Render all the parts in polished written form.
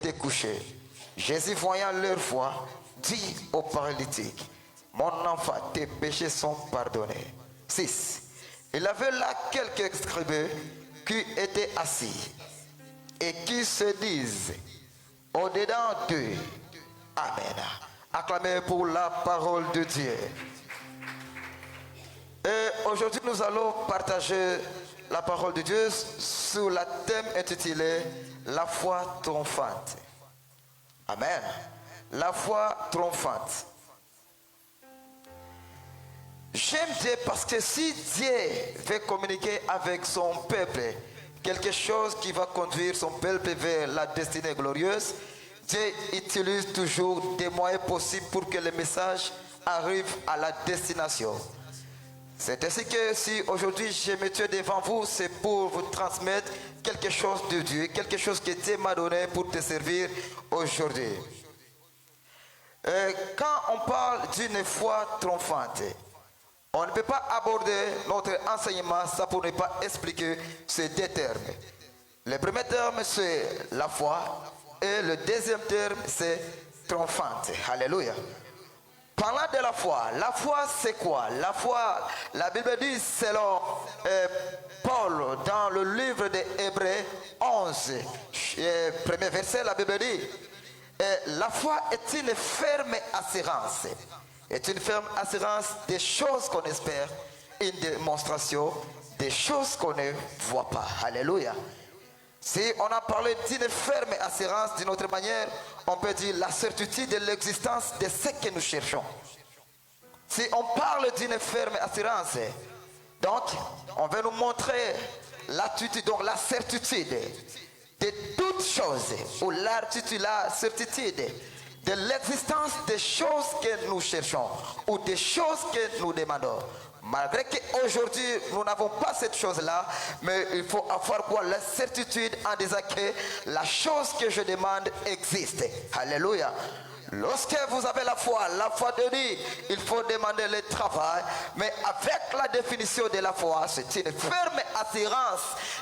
étaient couchés. Jésus, voyant leur foi, dit au paralytique, mon enfant, tes péchés sont pardonnés. 6. Il avait là quelques scribes qui étaient assis et qui se disent au-dedans d'eux, Amen. Acclamez pour la parole de Dieu. Et aujourd'hui, nous allons partager la parole de Dieu sur le thème intitulé La foi triomphante. Amen. La foi triomphante. J'aime Dieu parce que si Dieu veut communiquer avec son peuple, quelque chose qui va conduire son peuple vers la destinée glorieuse, Dieu utilise toujours des moyens possibles pour que le message arrive à la destination. C'est ainsi que si aujourd'hui je me tiens devant vous, c'est pour vous transmettre quelque chose de Dieu, quelque chose que Dieu m'a donné pour te servir aujourd'hui. Quand on parle d'une foi triomphante, on ne peut pas aborder notre enseignement sans pour ne pas expliquer ces deux termes. Le premier terme c'est la foi et le deuxième terme c'est triomphante. Alléluia. Parlant de la foi c'est quoi? La foi, la Bible dit selon Paul dans le livre des Hébreux 11, premier verset, la Bible dit la foi est une ferme assurance. Est une ferme assurance des choses qu'on espère, une démonstration des choses qu'on ne voit pas. Alléluia. Si on a parlé d'une ferme assurance, d'une autre manière, on peut dire la certitude de l'existence de ce que nous cherchons. Si on parle d'une ferme assurance, donc on va nous montrer l'attitude, donc la certitude de toutes choses, ou l'attitude, la certitude de l'existence des choses que nous cherchons, ou des choses que nous demandons. Malgré qu'aujourd'hui nous n'avons pas cette chose-là, mais il faut avoir quoi? La certitude en disant que la chose que je demande existe. Alléluia. Lorsque vous avez la foi de Dieu, il faut demander le travail, mais avec la définition de la foi, c'est une ferme assurance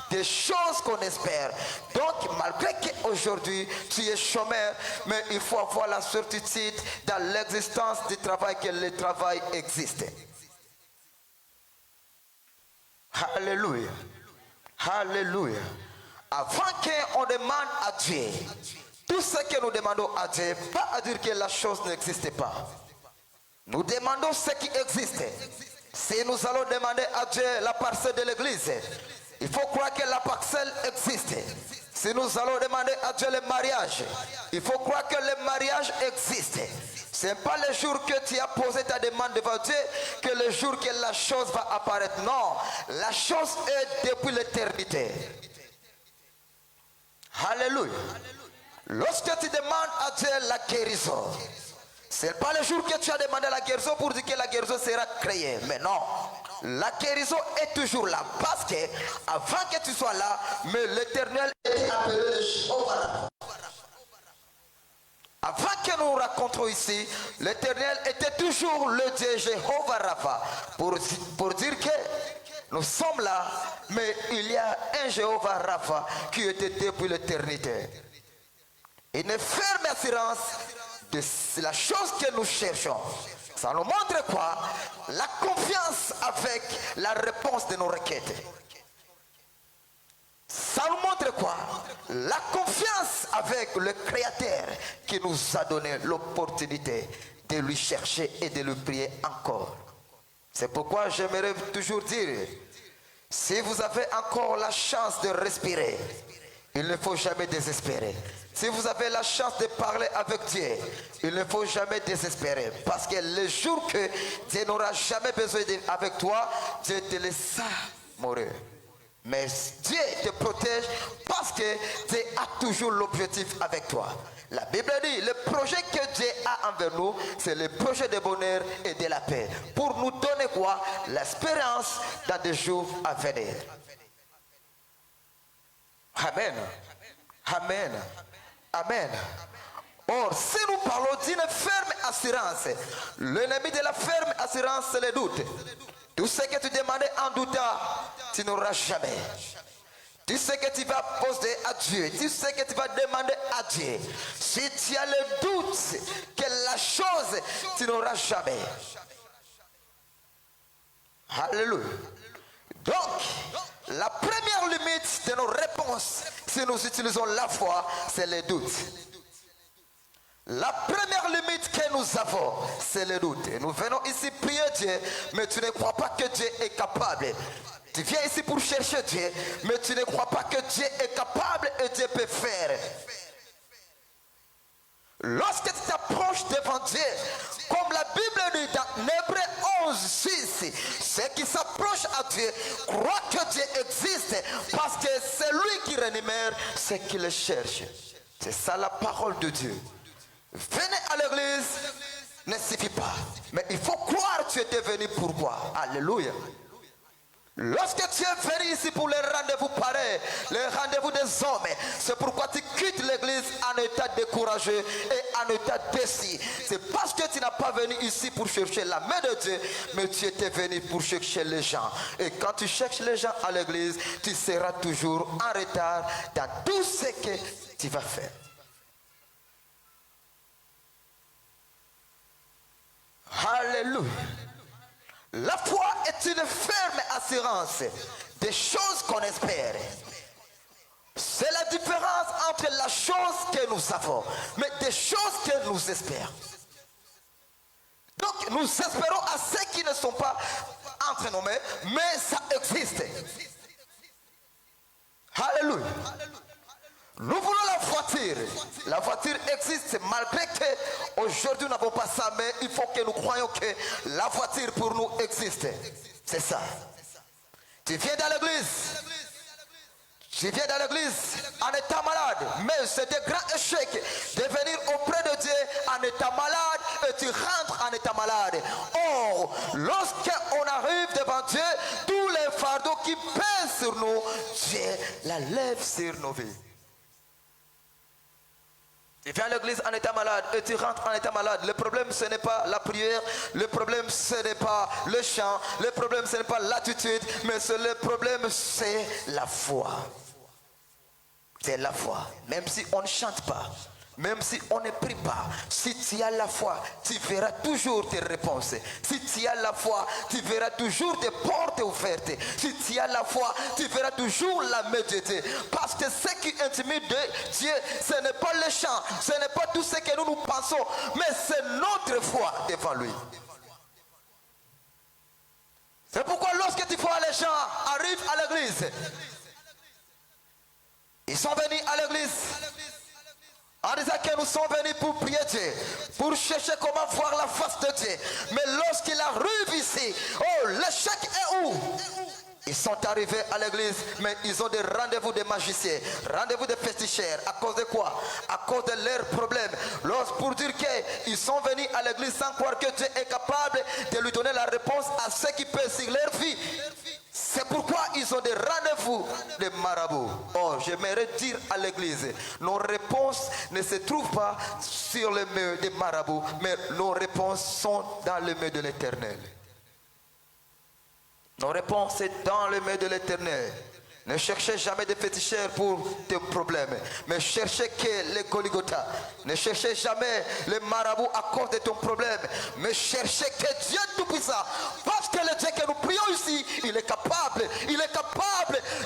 des choses qu'on espère. Donc, malgré qu'aujourd'hui tu es chômeur, mais il faut avoir la certitude dans l'existence du travail, que le travail existe. Alléluia. Alléluia. Avant qu'on demande à Dieu, tout ce que nous demandons à Dieu, pas à dire que la chose n'existe pas. Nous demandons ce qui existe. Si nous allons demander à Dieu la parcelle de l'église, il faut croire que la parcelle existe. Si nous allons demander à Dieu le mariage, il faut croire que le mariage existe. Ce n'est pas le jour que tu as posé ta demande devant Dieu que le jour que la chose va apparaître. Non, la chose est depuis l'éternité. Alléluia. Lorsque tu demandes à Dieu la guérison, ce n'est pas le jour que tu as demandé la guérison pour dire que la guérison sera créée. Mais non, la guérison est toujours là. Parce que avant que tu sois là, mais l'Éternel est appelé Jéhovah. Avant que nous racontions ici, l'Éternel était toujours le Dieu Jéhovah Rapha. Pour dire que nous sommes là, mais il y a un Jéhovah Rapha qui était depuis l'éternité. Une ferme assurance de la chose que nous cherchons. Ça nous montre quoi? La confiance avec la réponse de nos requêtes. Ça nous montre quoi? La confiance avec le Créateur qui nous a donné l'opportunité de lui chercher et de lui prier encore. C'est pourquoi j'aimerais toujours dire, si vous avez encore la chance de respirer, il ne faut jamais désespérer. Si vous avez la chance de parler avec Dieu, il ne faut jamais désespérer. Parce que le jour que Dieu n'aura jamais besoin avec toi, Dieu te laissera mourir. Mais Dieu te protège parce que Dieu a toujours l'objectif avec toi. La Bible dit, le projet que Dieu a envers nous, c'est le projet de bonheur et de la paix. Pour nous donner quoi? L'espérance dans des jours à venir. Amen. Amen. Amen. Or, si nous parlons d'une ferme assurance, l'ennemi de la ferme assurance, c'est le doute. Tout ce que tu demandais en doutant, tu n'auras jamais. Tu sais que tu vas poser à Dieu. Tu sais que tu vas demander à Dieu. Si tu as le doute que la chose, tu n'auras jamais. Alléluia. Donc, la première limite de nos réponses, si nous utilisons la foi, c'est le doute. La première limite que nous avons, c'est le doute. Nous venons ici prier Dieu, mais tu ne crois pas que Dieu est capable. Tu viens ici pour chercher Dieu, mais tu ne crois pas que Dieu est capable et Dieu peut faire. Lorsque tu t'approches devant Dieu, comme la Bible dit dans Hébreux 11, 6, ceux qui s'approchent à Dieu croient que Dieu existe parce que c'est lui qui rémunère ceux qui le cherchent. C'est ça la parole de Dieu. Venez à l'église ne suffit pas, mais il faut croire que tu étais venu pourquoi. Alléluia. Lorsque tu es venu ici pour les rendez-vous pareils, les rendez-vous des hommes, c'est pourquoi tu quittes l'église en état découragé et en état déçu. C'est parce que tu n'as pas venu ici pour chercher la main de Dieu, mais tu étais venu pour chercher les gens. Et quand tu cherches les gens à l'église, tu seras toujours en retard dans tout ce que tu vas faire. Alléluia. La foi est une ferme assurance des choses qu'on espère. C'est la différence entre la chose que nous avons, mais des choses que nous espérons. Donc nous espérons à ceux qui ne sont pas entre nos mains, mais ça existe. Alléluia. Nous voulons la voiture. La voiture existe malgré que aujourd'hui nous n'avons pas ça, mais il faut que nous croyions que la voiture pour nous existe. C'est ça. Tu viens dans l'église. Tu viens dans l'église en état malade, mais c'est un grand échec de venir auprès de Dieu en état malade et tu rentres en état malade. Or, lorsqu'on arrive devant Dieu, tous les fardeaux qui pèsent sur nous, Dieu la lève sur nos vies. Tu viens à l'église en état malade et tu rentres en état malade. Le problème ce n'est pas la prière, le problème ce n'est pas le chant, le problème ce n'est pas l'attitude, mais le problème c'est la foi. C'est la foi. Même si on ne chante pas, même si on ne prie pas, si tu as la foi, tu verras toujours tes réponses. Si tu as la foi, tu verras toujours des portes ouvertes. Si tu as la foi, tu verras toujours la main de Dieu. Parce que ce qui intimide Dieu, ce n'est pas le chant, ce n'est pas tout ce que nous pensons, mais c'est notre foi devant lui. C'est pourquoi lorsque tu vois les gens arrivent à l'église, ils sont venus à l'église en disant que nous sommes venus pour prier Dieu, pour chercher comment voir la face de Dieu. Mais lorsqu'ils arrivent ici, oh, l'échec est où? Ils sont arrivés à l'église, mais ils ont des rendez-vous de magiciens, rendez-vous de festicheurs. À cause de quoi? À cause de leurs problèmes. Pour dire qu'ils sont venus à l'église sans croire que Dieu est capable de lui donner la réponse à ce qui peut sur leur vie. C'est pourquoi ils ont des rendez-vous de marabouts. Oh, j'aimerais dire à l'église, nos réponses ne se trouvent pas sur les mains des marabouts, mais nos réponses sont dans les mains de l'Éternel. Nos réponses sont dans les mains de l'Éternel. Ne cherchez jamais des féticheurs pour tes problèmes, mais cherchez que les Golgotha. Ne cherchez jamais les marabouts à cause de ton problème, mais cherchez que Dieu Tout-Puissant, parce que le Dieu que nous prions ici, il est capable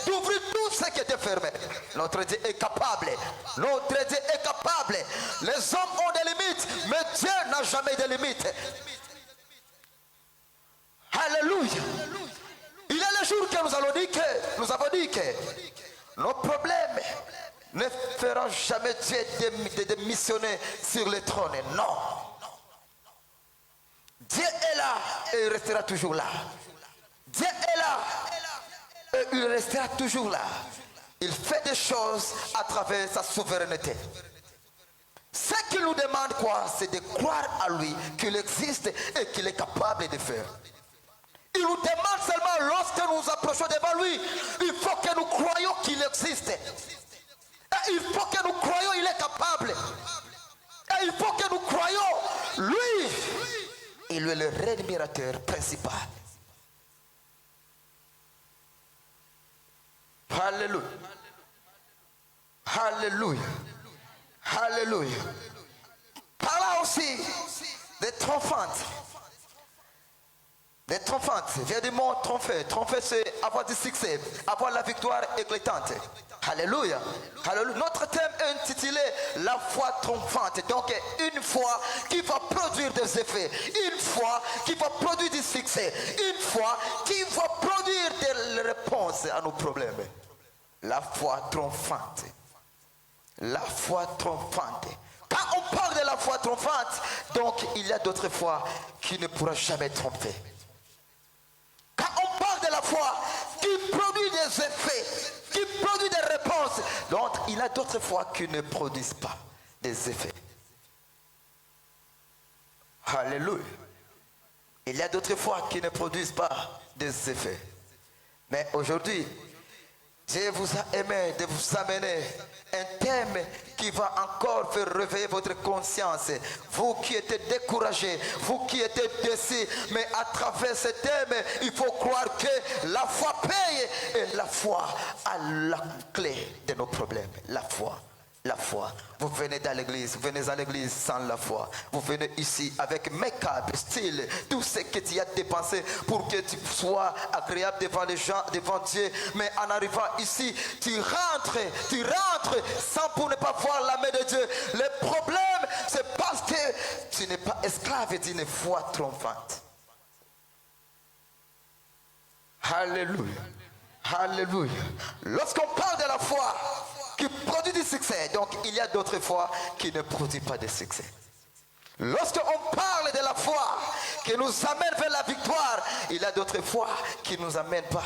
d'ouvrir tout ce qui était fermé. Notre Dieu est capable. Notre Dieu est capable. Les hommes ont des limites, mais Dieu n'a jamais de limites. Alléluia. Il y a le jour que nous avons dit que nos problèmes ne feront jamais Dieu de missionner sur le trône. Non. Dieu est là et il restera toujours là. Dieu est là et il restera toujours là. Il fait des choses à travers sa souveraineté. Ce qu'il nous demande c'est de croire à lui, qu'il existe et qu'il est capable de faire. Il nous demande seulement lorsque nous approchons devant lui, il faut que nous croyions qu'il existe. Et il faut que nous croyions qu'il est capable. Et il faut que nous croyions lui. Il est le rémunérateur principal. Alléluia. Alléluia. Alléluia. Par là aussi, des trompantes. Des trompantes. Vient du mot tromper. Tromper, c'est avoir du succès, avoir la victoire éclatante. Alléluia. Alléluia. Notre thème est intitulé La foi trompante. Donc, une foi qui va produire des effets. Une foi qui va produire du succès. Une foi qui va produire des réponses à nos problèmes. La foi trompante. La foi trompante. Quand on parle de la foi trompante, donc il y a d'autres fois qui ne pourra jamais tromper. Quand on parle de la foi qui produit des effets, qui produit des réponses, donc il y a d'autres fois qui ne produisent pas des effets. Alléluia. Il y a d'autres fois qui ne produisent pas des effets. Mais aujourd'hui, Dieu vous a aimé de vous amener un thème qui va encore faire réveiller votre conscience. Vous qui êtes découragés, vous qui êtes déçus, mais à travers ce thème, il faut croire que la foi paye et la foi a la clé de nos problèmes. La foi. La foi. Vous venez dans l'église, vous venez à l'église sans la foi. Vous venez ici avec make-up, style, tout ce que tu as dépensé pour que tu sois agréable devant les gens, devant Dieu. Mais en arrivant ici, tu rentres sans pour ne pas voir la main de Dieu. Le problème, c'est parce que tu n'es pas esclave d'une foi trompante. Alléluia. Alléluia. Lorsqu'on parle de la foi qui produit du succès, donc il y a d'autres fois qui ne produit pas de succès. Lorsqu'on parle de la foi qui nous amène vers la victoire, il y a d'autres fois qui ne nous amènent pas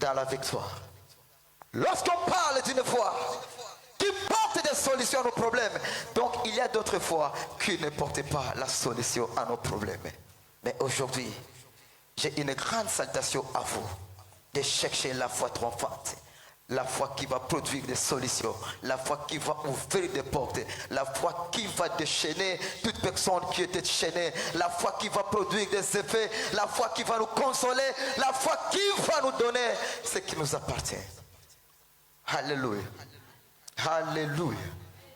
dans la victoire. Lorsqu'on parle d'une foi qui porte des solutions à nos problèmes, donc il y a d'autres fois qui ne portent pas la solution à nos problèmes. Mais aujourd'hui, j'ai une grande salutation à vous de chercher la foi trompante. La foi qui va produire des solutions, la foi qui va ouvrir des portes, la foi qui va déchaîner toute personne qui était chaînée, la foi qui va produire des effets, la foi qui va nous consoler, la foi qui va nous donner ce qui nous appartient. Alléluia. Alléluia.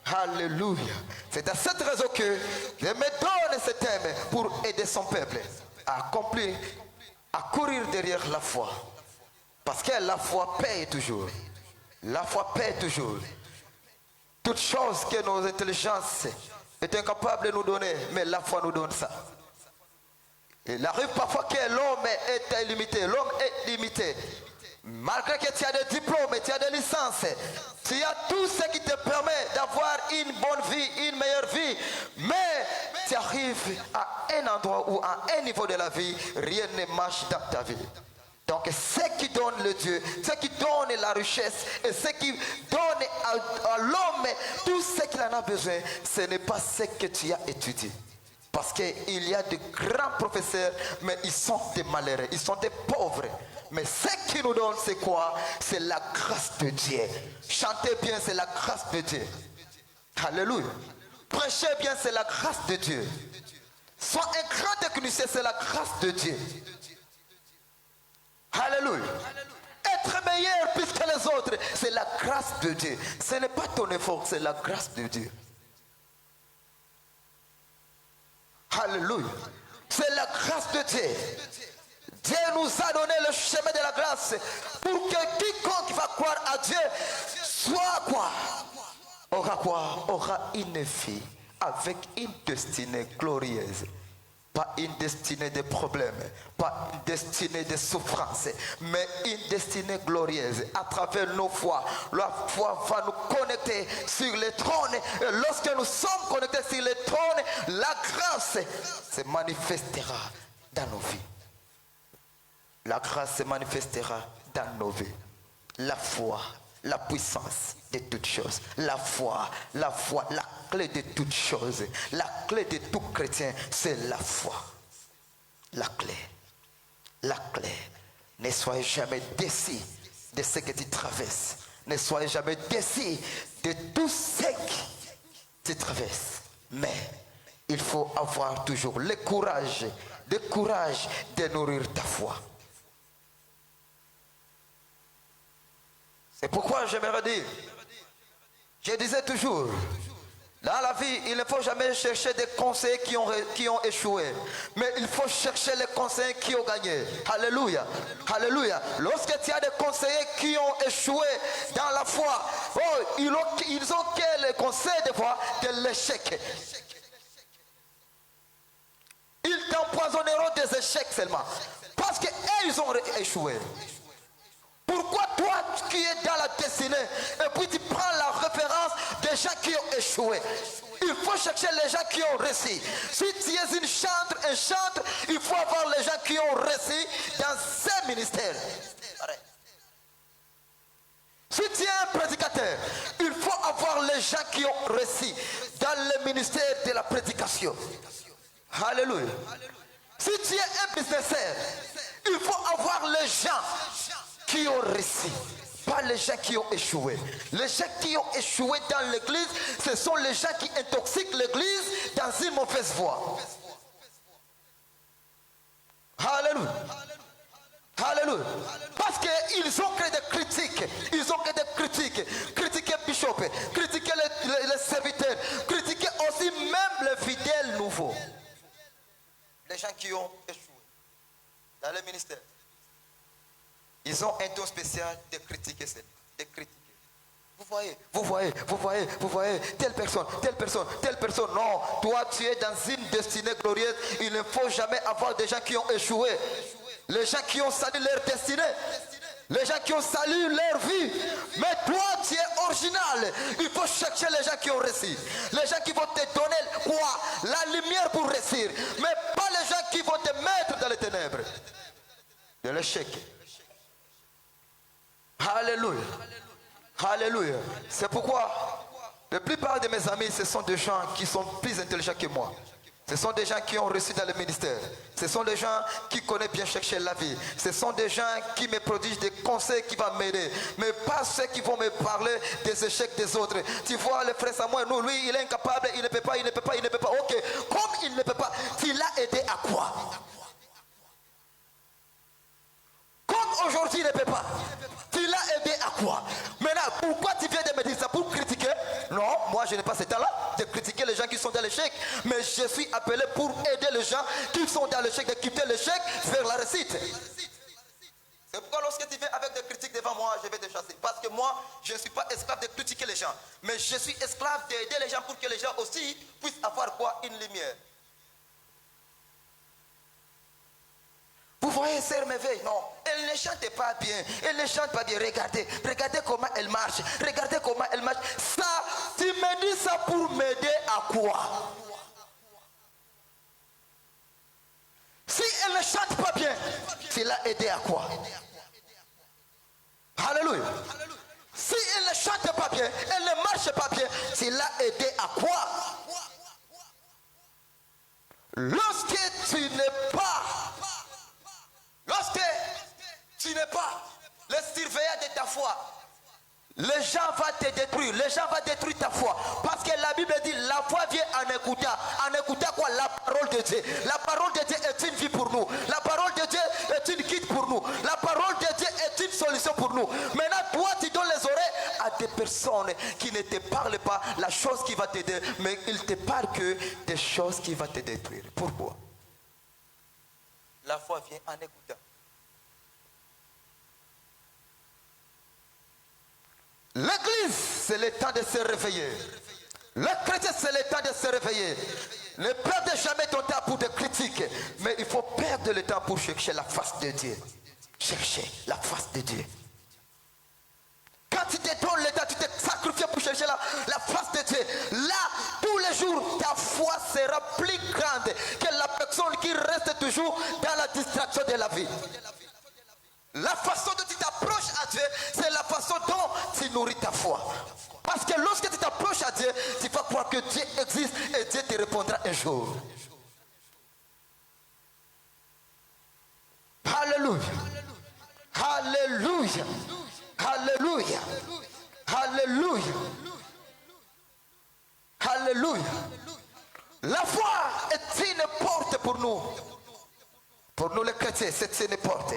Alléluia. C'est à cette raison que Dieu me donne ce thème pour aider son peuple à accomplir, à courir derrière la foi. Parce que la foi paye toujours. La foi paye toujours. Toutes choses que nos intelligences est incapable de nous donner, mais la foi nous donne ça. Il arrive parfois que l'homme est illimité. L'homme est limité. Malgré que tu as des diplômes, tu as des licences, tu as tout ce qui te permet d'avoir une bonne vie, une meilleure vie, mais tu arrives à un endroit où à un niveau de la vie, rien ne marche dans ta vie. Donc ce qui donne le Dieu, ce qui donne la richesse et ce qui donne à l'homme tout ce qu'il en a besoin, ce n'est pas ce que tu as étudié. Parce qu'il y a de grands professeurs, mais ils sont des malheureux, ils sont des pauvres. Mais ce qui nous donne, c'est quoi? C'est la grâce de Dieu. Chantez bien, c'est la grâce de Dieu. Alléluia. Prêchez bien, c'est la grâce de Dieu. Sois un grand technicien, c'est la grâce de Dieu. Alléluia. Être meilleur plus que les autres, c'est la grâce de Dieu. Ce n'est pas ton effort, c'est la grâce de Dieu. Alléluia. C'est la grâce de Dieu. Dieu nous a donné le chemin de la grâce pour que quiconque va croire à Dieu soit quoi? Aura quoi? Aura une vie avec une destinée glorieuse. Pas une destinée de problèmes, pas une destinée de souffrance, mais une destinée glorieuse. À travers nos foi, la foi va nous connecter sur le trône. Et lorsque nous sommes connectés sur le trône, la grâce se manifestera dans nos vies. La grâce se manifestera dans nos vies. La foi, la puissance de toutes choses. La foi, la clé de toutes choses. La clé de tout chrétien, c'est la foi. La clé. La clé. Ne soyez jamais déçus de ce que tu traverses. Ne soyez jamais déçus de tout ce que tu traverses. Mais il faut avoir toujours le courage de nourrir ta foi. C'est pourquoi j'aimerais dire, je disais toujours, dans la vie, il ne faut jamais chercher des conseils qui ont échoué. Mais il faut chercher les conseils qui ont gagné. Alléluia. Alléluia. Lorsque tu as des conseillers qui ont échoué dans la foi, oh, ils ont quel conseil de foi? De l'échec. Ils t'empoisonneront des échecs seulement. Parce qu'ils ont échoué. Pourquoi toi qui es dans la destinée et puis tu prends la référence des gens qui ont échoué? Il faut chercher les gens qui ont réussi. Si tu es une chantre, un chantre, il faut avoir les gens qui ont réussi dans ces ministères. Si tu es un prédicateur, il faut avoir les gens qui ont réussi dans le ministère de la prédication. Alléluia. Si tu es un businesseur, il faut avoir les gens qui ont réussi, pas les gens qui ont échoué. Les gens qui ont échoué dans l'église, ce sont les gens qui intoxiquent l'église dans une mauvaise voie. Alléluia. Alléluia. Parce qu'ils ont créé des critiques. Ils ont créé des critiques. Critiquer Bishop, critiquer les serviteurs, critiquer aussi même les fidèles nouveaux. Les gens qui ont échoué dans le ministère. Ils ont un ton spécial de critiquer celle, de critiquer. Vous voyez, telle personne. Non, toi tu es dans une destinée glorieuse. Il ne faut jamais avoir des gens qui ont échoué. Les gens qui ont salué leur destinée. Les gens qui ont salué leur vie. Mais toi tu es original. Il faut chercher les gens qui ont réussi. Les gens qui vont te donner quoi? La lumière pour réussir. Mais pas les gens qui vont te mettre dans les ténèbres. De l'échec. Alléluia. Alléluia. C'est pourquoi la plupart de mes amis, ce sont des gens qui sont plus intelligents que moi. Ce sont des gens qui ont reçu dans le ministère. Ce sont des gens qui connaissent bien chercher la vie. Ce sont des gens qui me prodigent des conseils qui vont m'aider. Mais pas ceux qui vont me parler des échecs des autres. Tu vois, le frère Samuel, nous, lui, il est incapable, il ne peut pas. Ok, comme il ne peut pas, tu l'as aidé à quoi? Comme aujourd'hui il ne peut pas, tu l'as aidé à quoi? Maintenant, pourquoi tu viens de me dire ça? Pour critiquer? Non, moi je n'ai pas ce temps-là de critiquer les gens qui sont dans l'échec. Mais je suis appelé pour aider les gens qui sont dans l'échec, de quitter l'échec vers la réussite. C'est pourquoi lorsque tu viens avec des critiques devant moi, je vais te chasser. Parce que moi, je ne suis pas esclave de critiquer les gens. Mais je suis esclave d'aider les gens pour que les gens aussi puissent avoir quoi? Une lumière. Vous voyez, sœur Merveille, non, elle ne chante pas bien, elle ne chante pas bien. Regardez comment elle marche, regardez comment elle marche. Ça, tu me dis ça pour m'aider à quoi? Si elle ne chante pas bien, tu l'as aidé à quoi? Alléluia. Si elle ne chante pas bien, elle ne marche pas bien, tu l'as aidé à quoi? Lorsque tu n'es pas le surveillant de ta foi, les gens vont te détruire, les gens vont détruire ta foi. Parce que la Bible dit, la foi vient en écoutant. En écoutant quoi? La parole de Dieu. La parole de Dieu est une vie pour nous. La parole de Dieu est une guide pour nous. La parole de Dieu est une solution pour nous. Maintenant, toi, tu donnes les oreilles à des personnes qui ne te parlent pas la chose qui va t'aider, mais ils te parlent que des choses qui vont te détruire. Pourquoi? La foi vient en écoutant. L'église, c'est le temps de se réveiller. Le chrétien, c'est le temps de se réveiller. Ne perdez jamais ton temps pour des critiques. Mais il faut perdre le temps pour chercher la face de Dieu. Chercher la face de Dieu. Quand tu te donnes le temps, tu te sacrifies pour chercher la face de Dieu. Là, tous les jours, ta foi sera plus grande que la personne qui reste toujours dans la distraction de la vie. La façon dont tu t'approches à Dieu, c'est la façon dont tu nourris ta foi. Parce que lorsque tu t'approches à Dieu, tu vas croire que Dieu existe et Dieu te répondra un jour. Alléluia. Alléluia. Alléluia. Alléluia. Alléluia. La foi est une porte pour nous. Pour nous les chrétiens, c'est une porte.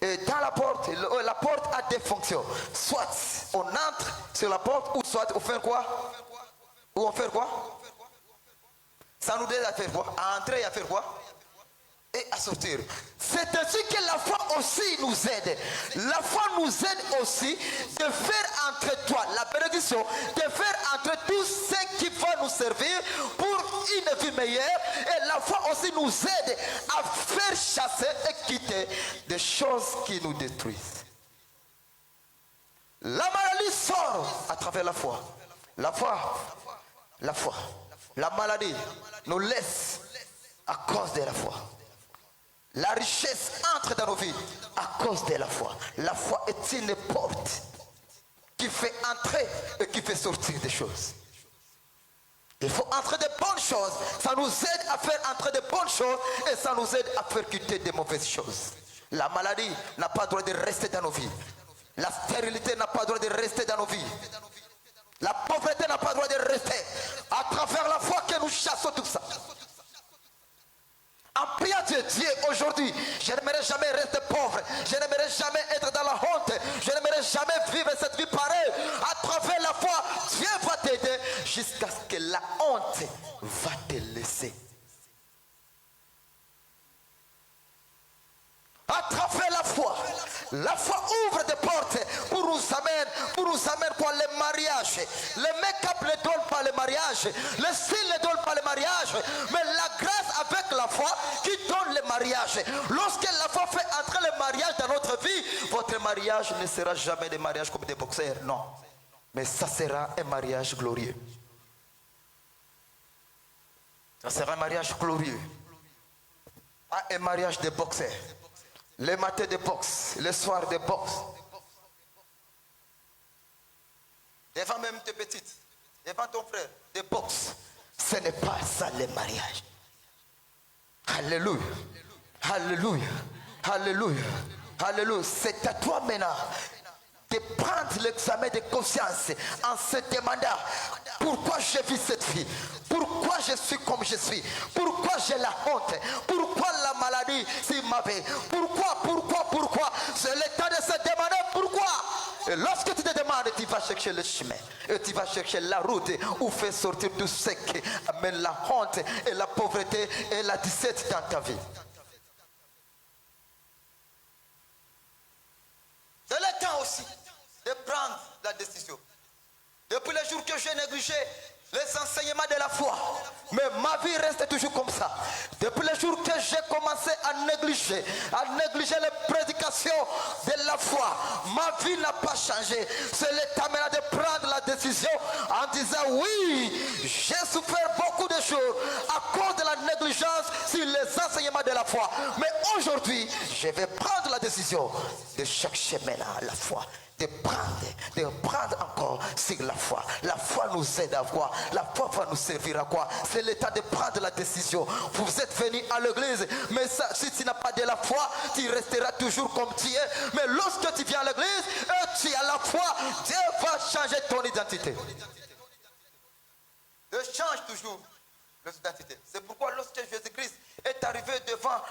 Et dans la porte a des fonctions. Soit on entre sur la porte, ou soit on fait quoi? Ou on fait quoi? Ça nous aide à faire quoi? À entrer et à faire quoi? Et à sortir. C'est ainsi que la foi aussi nous aide. La foi nous aide aussi de faire entre toi la bénédiction, de faire entre tous ceux qui vont nous servir pour une vie meilleure. Et la foi aussi nous aide à faire chasser et quitter des choses qui nous détruisent. La maladie sort à travers la foi. La foi, la maladie nous laisse à cause de la foi. La richesse entre dans nos vies à cause de la foi. La foi est une porte qui fait entrer et qui fait sortir des choses. Il faut entrer de bonnes choses. Ça nous aide à faire entrer de bonnes choses et ça nous aide à faire quitter de mauvaises choses. La maladie n'a pas le droit de rester dans nos vies. La stérilité n'a pas le droit de rester dans nos vies. La pauvreté n'a pas le droit de rester. À travers la foi que nous chassons tout ça. En priant Dieu, aujourd'hui, je n'aimerais jamais rester pauvre. Je n'aimerais jamais être dans la honte. Je n'aimerais jamais vivre cette vie pareille. À travers la foi, Dieu va t'aider jusqu'à ce que la honte va te laisser. À travers la foi ouvre des portes pour nous amener quoi? Le mariage. Le make-up ne donne pas le mariage, le style ne donne pas le mariage, mais la grâce avec la foi qui donne le mariage. Lorsque la foi fait entrer le mariage dans notre vie, votre mariage ne sera jamais des mariages comme des boxeurs, non, mais ça sera un mariage glorieux. Ça sera un mariage glorieux, pas un mariage de boxeurs. Les matins de boxe, les soirs de boxe. Devant même tes petites, devant ton frère, de boxe. Ce n'est pas ça le mariage. Alléluia. Alléluia. Alléluia. Alléluia. C'est à toi maintenant de prendre l'examen de conscience en se demandant pourquoi je vis cette vie, pourquoi je suis comme je suis, pourquoi j'ai la honte, pourquoi la maladie s'il m'avait, pourquoi. C'est le temps de se demander pourquoi. Et lorsque tu te demandes, tu vas chercher le chemin et tu vas chercher la route où faire sortir tout ce qui amène la honte et la pauvreté et la disette dans ta vie. C'est le temps aussi de prendre la décision. Depuis le jour que j'ai négligé les enseignements de la foi, mais ma vie reste toujours comme ça. Depuis le jour que j'ai commencé à négliger les prédications de la foi, ma vie n'a pas changé. C'est le temps maintenant de prendre la décision en disant oui, j'ai souffert beaucoup de choses à cause de la négligence sur les enseignements de la foi. Mais aujourd'hui, je vais prendre la décision de chercher maintenant la foi. De prendre encore sur la foi. La foi nous aide à quoi? La foi va nous servir à quoi? C'est le temps de prendre la décision. Vous êtes venus à l'église, mais ça, si tu n'as pas de la foi, tu resteras toujours comme tu es. Mais lorsque tu viens à l'église et tu as la foi, Dieu va changer ton identité. Dieu change toujours notre identité. C'est pourquoi lorsque Jésus-Christ est arrivé devant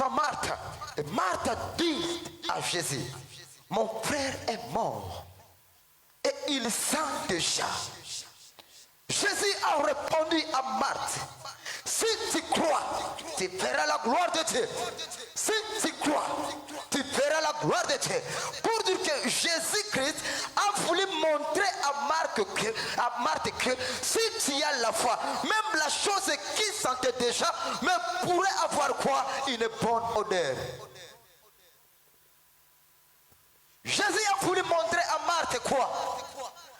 Marthe. Et Marthe dit à Jésus, mon frère est mort et il sent déjà. Jésus a répondu à Marthe, si tu crois, tu verras la gloire de Dieu. Si tu crois, tu verras la gloire de Dieu. Pour dire que Jésus-Christ a voulu montrer à Marthe que si tu as la foi, même la chose qui sentait déjà, mais pourrait avoir quoi? Une bonne odeur. Jésus a voulu montrer à Marthe quoi?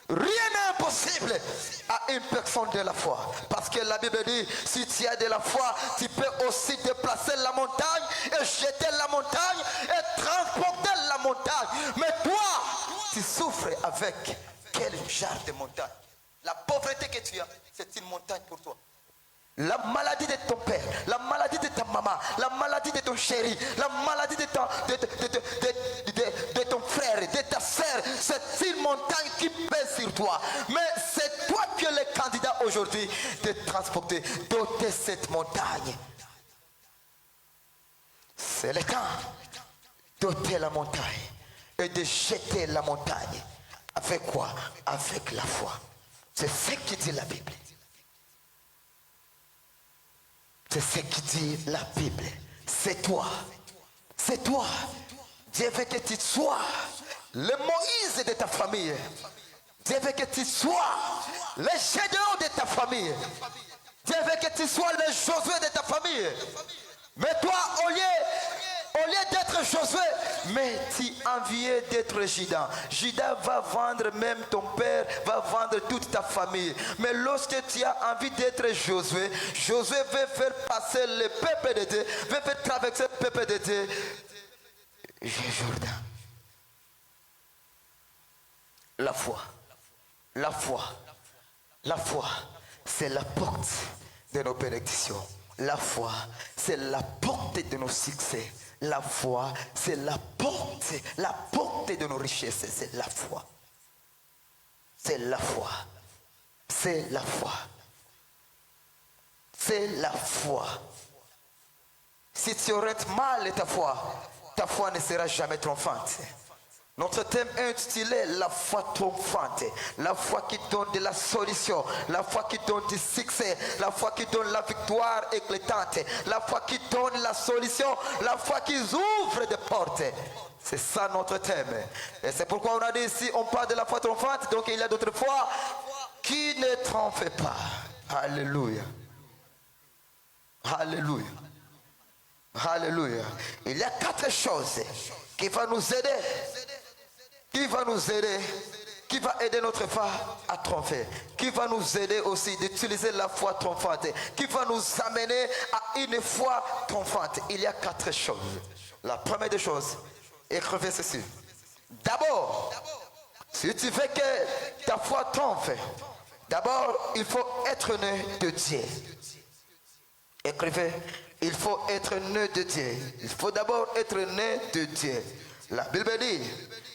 Rien n'est impossible à une personne de la foi. Parce que la Bible dit, si tu as de la foi, tu peux aussi déplacer la montagne et jeter la montagne et transporter la montagne. Mais toi, tu souffres avec quel genre de montagne? La pauvreté que tu as, c'est une montagne pour toi. La maladie de ton père, la maladie de ta maman, la maladie de ton chéri, la maladie de ton frère, de ta soeur, c'est une montagne qui pèse sur toi. Mais c'est toi qui es le candidat aujourd'hui de transporter, d'ôter cette montagne. C'est le temps d'ôter la montagne et de jeter la montagne. Avec quoi? Avec la foi. C'est ce qui dit la Bible. C'est ce qui dit la Bible. C'est toi. C'est toi. Dieu veut que tu sois le Moïse de ta famille. Dieu veut que tu sois le Gédéon de ta famille. Dieu veut que tu sois le Josué de ta famille. Mais toi, au lieu d'être Josué, mais tu enviais d'être Judas. Judas va vendre même ton père, va vendre toute ta famille. Mais lorsque tu as envie d'être Josué, Josué veut faire passer le peuple de Dieu, veut faire traverser le peuple de Dieu. Jourdain. La foi. La foi. La foi, c'est la porte de nos bénédictions. La foi, c'est la porte de nos succès. La foi, c'est la porte de nos richesses. C'est la foi. C'est la foi. C'est la foi. C'est la foi. Si tu arrêtes mal ta foi ne sera jamais triomphante. Notre thème est intitulé la foi triomphante, la foi qui donne de la solution, la foi qui donne du succès, la foi qui donne la victoire éclatante, la foi qui donne la solution, la foi qui ouvre des portes. C'est ça notre thème. Et c'est pourquoi on a dit ici, on parle de la foi triomphante, donc il y a d'autres fois qui ne trompe pas. Alléluia. Alléluia. Alléluia. Il y a 4 choses qui vont nous aider. Qui va nous aider, qui va aider notre foi à tromper, qui va nous aider aussi d'utiliser la foi triomphante, qui va nous amener à une foi triomphante. Il y a 4 choses. La première des choses, écrivez ceci. D'abord, si tu veux que ta foi trompe, d'abord il faut être né de Dieu. Écrivez, il faut être né de Dieu. Il faut d'abord être né de Dieu. La Bible dit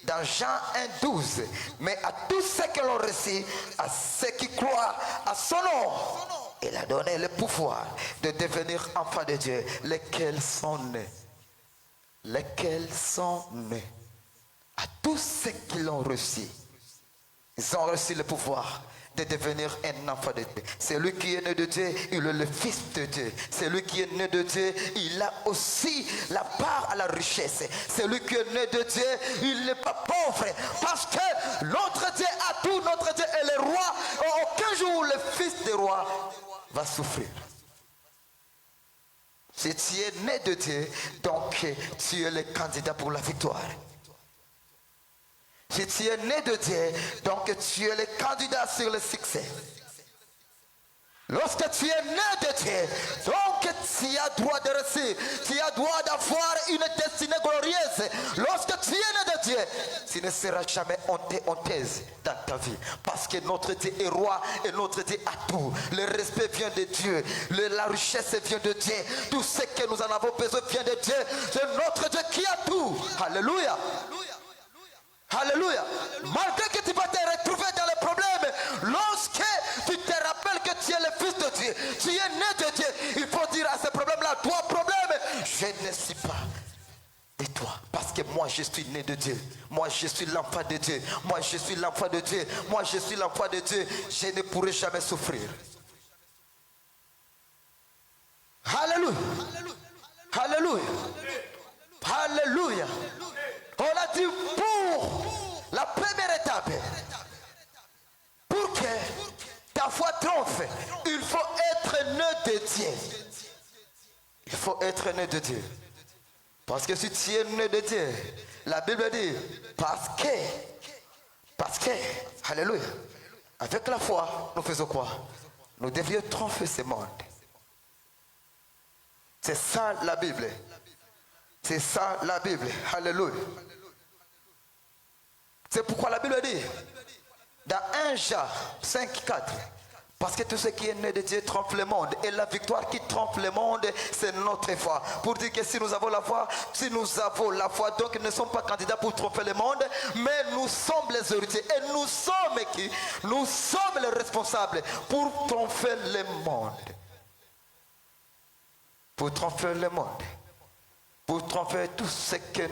dans Jean 1,12, mais à tous ceux qui l'ont reçu, à ceux qui croient à son nom, il a donné le pouvoir de devenir enfants de Dieu, lesquels sont nés. Lesquels sont nés. À tous ceux qui l'ont reçu, ils ont reçu le pouvoir de devenir un enfant de Dieu. Celui qui est né de Dieu, il est le fils de Dieu. Celui qui est né de Dieu, il a aussi la part à la richesse. Celui qui est né de Dieu, il n'est pas pauvre. Parce que notre Dieu a tout, notre Dieu est le roi. Aucun jour le fils du roi va souffrir. Si tu es né de Dieu, donc tu es le candidat pour la victoire. Si tu es né de Dieu, donc tu es le candidat sur le succès. Lorsque tu es né de Dieu, donc tu as droit de réussir, tu as droit d'avoir une destinée glorieuse. Lorsque tu es né de Dieu, tu ne seras jamais honteuse dans ta vie. Parce que notre Dieu est roi et notre Dieu a tout. Le respect vient de Dieu, la richesse vient de Dieu. Tout ce que nous en avons besoin vient de Dieu. C'est notre Dieu qui a tout. Alléluia. Alléluia. Malgré que tu vas te retrouver dans les problèmes, lorsque tu te rappelles que tu es le fils de Dieu, tu es né de Dieu, il faut dire à ce problème-là, toi problème, je ne suis pas de toi. Parce que moi je suis né de Dieu. Moi je suis l'enfant de Dieu. Moi je suis l'enfant de Dieu. Moi je suis l'enfant de Dieu. Je ne pourrai jamais souffrir. Alléluia. Alléluia. Alléluia. On a dit pour la première étape, pour que ta foi trompe, il faut être né de Dieu. Il faut être né de Dieu. Parce que si tu es né de Dieu, la Bible dit, parce que, alléluia, avec la foi, nous faisons quoi? Nous devions tromper ce monde. C'est ça la Bible. C'est ça la Bible. Alléluia. C'est pourquoi la Bible dit dans 1 Jean 5,4, parce que tout ce qui est né de Dieu trompe le monde. Et la victoire qui trompe le monde, c'est notre foi. Pour dire que si nous avons la foi, donc nous ne sommes pas candidats pour tromper le monde, mais nous sommes les héritiers. Et nous sommes qui? Nous sommes les responsables pour tromper le monde. Pour tromper le monde. pour tromper tout ce que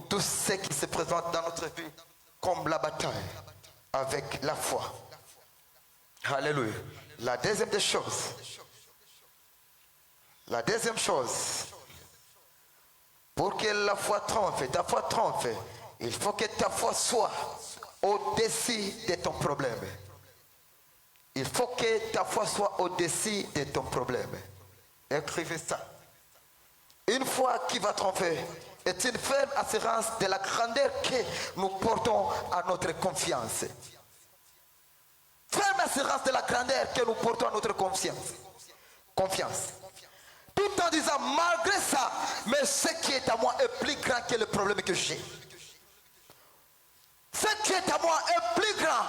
tout ce qui se présente dans notre vie comme la bataille avec la foi. Alléluia. La deuxième des choses, pour que la foi trompe, ta foi trompe, il faut que ta foi soit au-dessus de ton problème. Il faut que ta foi soit au-dessus de ton problème. Écrivez ça. Une foi qui va tromper est une ferme assurance de la grandeur que nous portons à notre confiance. Ferme assurance de la grandeur que nous portons à notre confiance. Tout en disant, malgré ça, mais ce qui est à moi est plus grand que le problème que j'ai. Ce qui est à moi est plus grand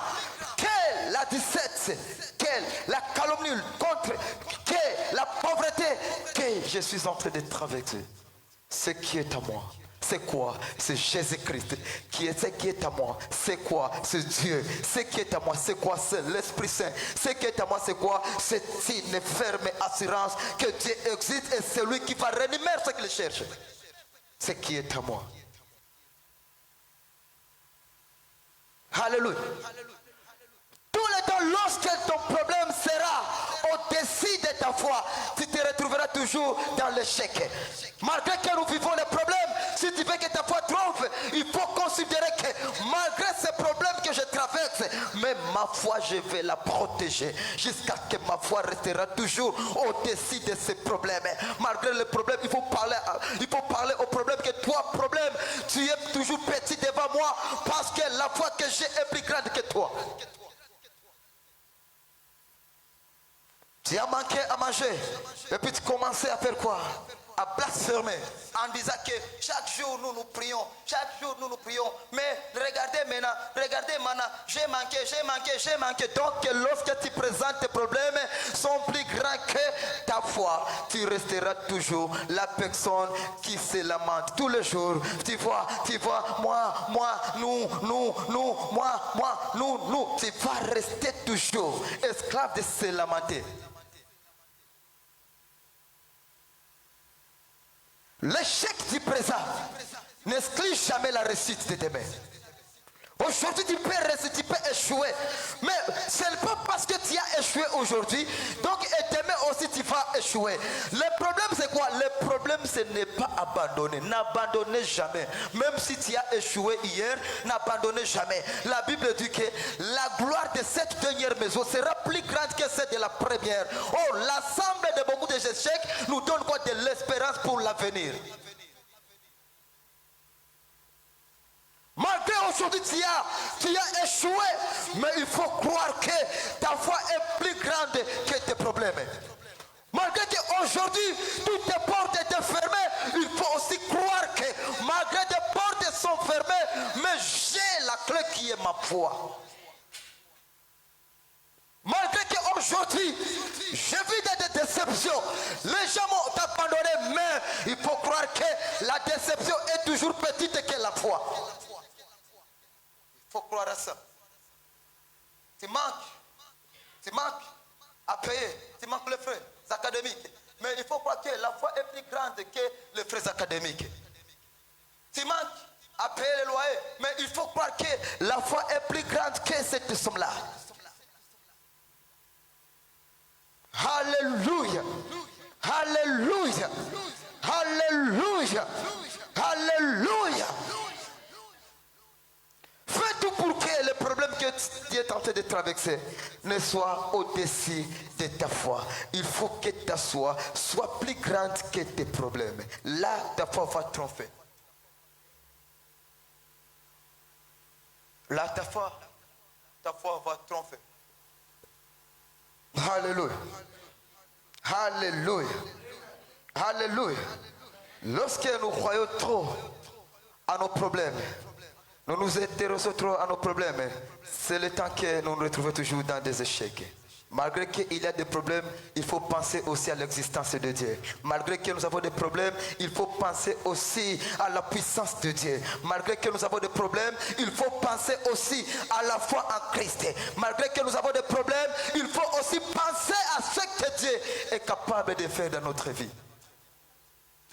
que la 17, que la calomnie contre, que la pauvreté que je suis en train de traverser. Ce qui est à moi, c'est quoi? C'est Jésus-Christ. Ce qui est à moi, c'est quoi? C'est Dieu. Ce qui est à moi, c'est quoi? C'est l'Esprit Saint. Ce qui est à moi, c'est quoi? C'est une ferme assurance que Dieu existe et c'est lui qui va réanimer ce qu'il cherche. Ce qui est à moi. Alléluia. Tout le temps, lorsque ton problème sera au-dessus de ta foi, tu te retrouveras toujours dans l'échec. Malgré que nous vivons les problèmes, si tu veux que ta foi trompe, il faut considérer que malgré ces problèmes que je traverse, mais ma foi, je vais la protéger jusqu'à ce que ma foi restera toujours au-dessus de ces problèmes. Malgré les problèmes, il faut parler au problème que toi, problème, tu es toujours petit devant moi parce que la foi que j'ai est plus grande que toi. Tu as manqué à manger et puis tu commençais à faire quoi? À blasphémer en disant que chaque jour nous nous prions, mais regardez maintenant, j'ai manqué. Donc lorsque tu présentes tes problèmes sont plus grands que ta foi, tu resteras toujours la personne qui se lamente tous les jours. Tu vois, moi, nous, tu vas rester toujours esclave de se lamenter. L'échec du présent n'exclut jamais la réussite de demain. Aujourd'hui, tu peux échouer. Mais ce n'est pas parce que tu as échoué aujourd'hui, donc et demain aussi tu vas échouer. Le problème, c'est quoi? Le problème, ce n'est pas abandonner. N'abandonnez jamais. Même si tu as échoué hier, n'abandonnez jamais. La Bible dit que la gloire de cette dernière maison sera plus grande que celle de la première. Oh, l'ensemble de beaucoup d'échecs nous donne quoi? De l'espérance pour l'avenir. Malgré aujourd'hui tu as échoué, mais il faut croire que ta foi est plus grande que tes problèmes. Malgré qu'aujourd'hui toutes tes portes étaient fermées, il faut aussi croire que malgré tes portes sont fermées, mais j'ai la clé qui est ma foi. Malgré qu'aujourd'hui j'ai vu des déceptions, les gens m'ont abandonné, mais il faut croire que la déception est toujours petite que la foi. Il faut croire à ça. Tu manques à payer, tu manques les frais académiques. Mais il faut croire que la foi est plus grande que les frais académiques. Tu manques à payer les loyers, mais il faut croire que la foi est plus grande que cette somme-là. Alléluia. Alléluia. Alléluia. Alléluia. Fais tout pour que le problème que tu es tenté de traverser ne soit au-dessus de ta foi. Il faut que ta foi soit plus grande que tes problèmes. Là, ta foi va tromper. Là, ta foi va tromper. Alléluia. Alléluia. Alléluia. Lorsque nous croyons trop à nos problèmes, nous nous intéressons trop à nos problèmes, c'est le temps que nous nous retrouvons toujours dans des échecs. Malgré qu'il y a des problèmes, il faut penser aussi à l'existence de Dieu. Malgré que nous avons des problèmes, il faut penser aussi à la puissance de Dieu. Malgré que nous avons des problèmes, il faut penser aussi à la foi en Christ. Malgré que nous avons des problèmes, il faut aussi penser à ce que Dieu est capable de faire dans notre vie.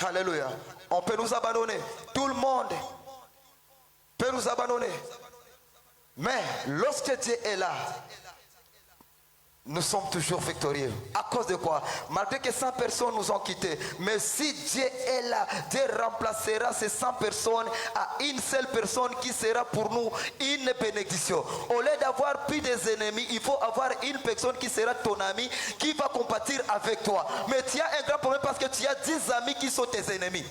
Alléluia. On peut nous abandonner. Tout le monde peut nous abandonner. Mais lorsque Dieu est là, nous sommes toujours victorieux. À cause de quoi? Malgré que 100 personnes nous ont quittés. Mais si Dieu est là, Dieu remplacera ces 100 personnes à une seule personne qui sera pour nous une bénédiction. Au lieu d'avoir plus des ennemis, il faut avoir une personne qui sera ton ami, qui va compatir avec toi. Mais tu as un grand problème parce que tu as 10 amis qui sont tes ennemis.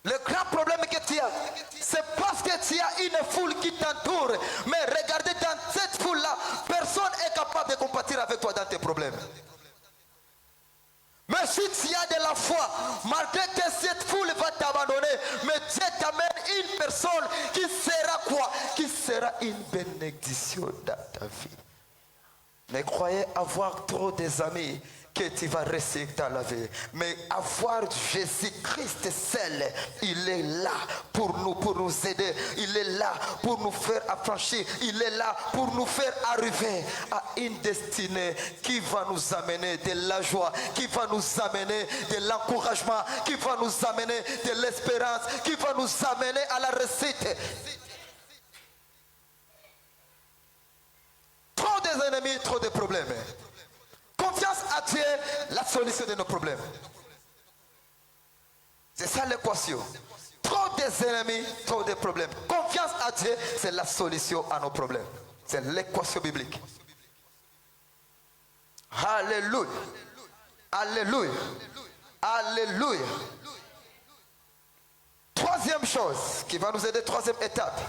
Le grand problème que tu as, c'est parce que tu as une foule qui t'entoure. Mais regardez, dans cette foule-là, personne n'est capable de compatir avec toi dans tes problèmes. Mais si tu as de la foi, malgré que cette foule va t'abandonner, mais Dieu t'amène une personne qui sera quoi? Qui sera une bénédiction dans ta vie. Mais croyez avoir trop des amis que tu vas rester dans la vie. Mais avoir Jésus-Christ seul, il est là pour nous aider. Il est là pour nous faire affranchir. Il est là pour nous faire arriver à une destinée qui va nous amener de la joie, qui va nous amener de l'encouragement, qui va nous amener de l'espérance, qui va nous amener à la réussite. Trop des ennemis, trop de problèmes. Confiance à Dieu, la solution de nos problèmes. C'est ça l'équation. Trop des ennemis, trop de problèmes. Confiance à Dieu, c'est la solution à nos problèmes. C'est l'équation biblique. Alléluia. Alléluia. Alléluia. Troisième chose qui va nous aider, troisième étape.